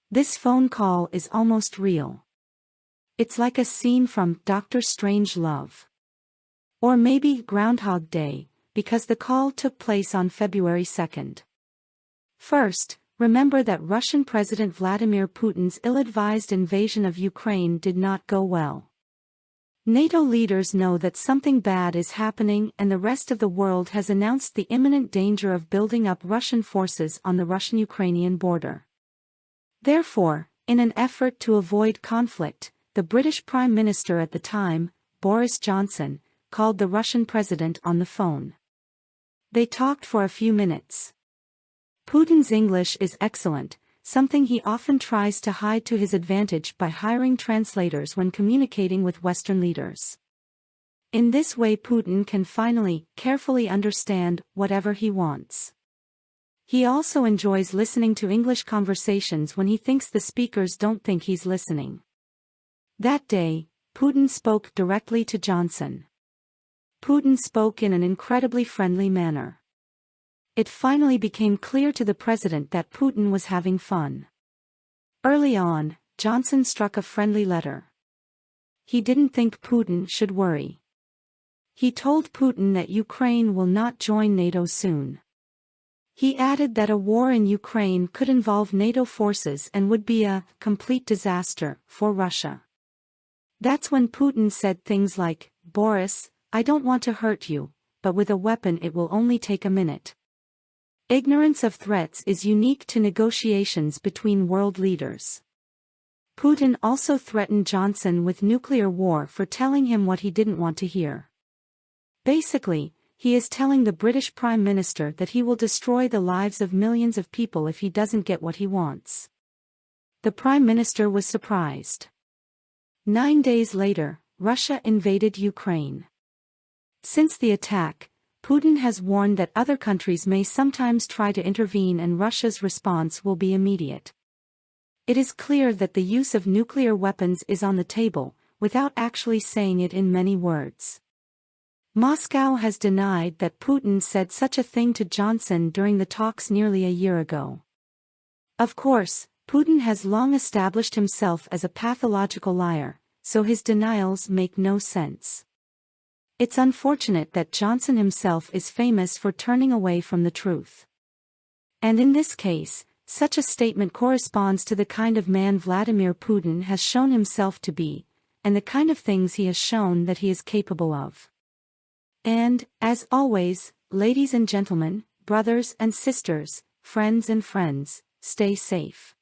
This phone call is almost real. It's like a scene from Doctor Strangelove. Or maybe Groundhog Day, because the call took place on February 2nd. First, remember that Russian President Vladimir Putin's ill-advised invasion of Ukraine did not go well. NATO leaders know that something bad is happening, and the rest of the world has announced the imminent danger of building up Russian forces on the Russian-Ukrainian border. Therefore, in an effort to avoid conflict, the British Prime Minister at the time, Boris Johnson, called the Russian president on the phone. They talked for a few minutes. Putin's English is excellent, something he often tries to hide to his advantage by hiring translators when communicating with Western leaders. In this way, Putin can finally, carefully understand whatever he wants. He also enjoys listening to English conversations when he thinks the speakers don't think he's listening. That day, Putin spoke directly to Johnson. Putin spoke in an incredibly friendly manner. It finally became clear to the president that Putin was having fun. Early on, Johnson struck a friendly letter. He didn't think Putin should worry. He told Putin that Ukraine will not join NATO soon. He added that a war in Ukraine could involve NATO forces and would be a complete disaster for Russia. That's when Putin said things like, "Boris, I don't want to hurt you, but with a weapon it will only take a minute." Ignorance of threats is unique to negotiations between world leaders. Putin also threatened Johnson with nuclear war for telling him what he didn't want to hear. Basically, he is telling the British Prime Minister that he will destroy the lives of millions of people if he doesn't get what he wants. The Prime Minister was surprised. 9 days later, Russia invaded Ukraine. Since the attack, Putin has warned that other countries may sometimes try to intervene and Russia's response will be immediate. It is clear that the use of nuclear weapons is on the table, without actually saying it in many words. Moscow has denied that Putin said such a thing to Johnson during the talks nearly a year ago. Of course, Putin has long established himself as a pathological liar, so his denials make no sense. It's unfortunate that Johnson himself is famous for turning away from the truth. And in this case, such a statement corresponds to the kind of man Vladimir Putin has shown himself to be, and the kind of things he has shown that he is capable of. And, as always, ladies and gentlemen, brothers and sisters, friends, stay safe.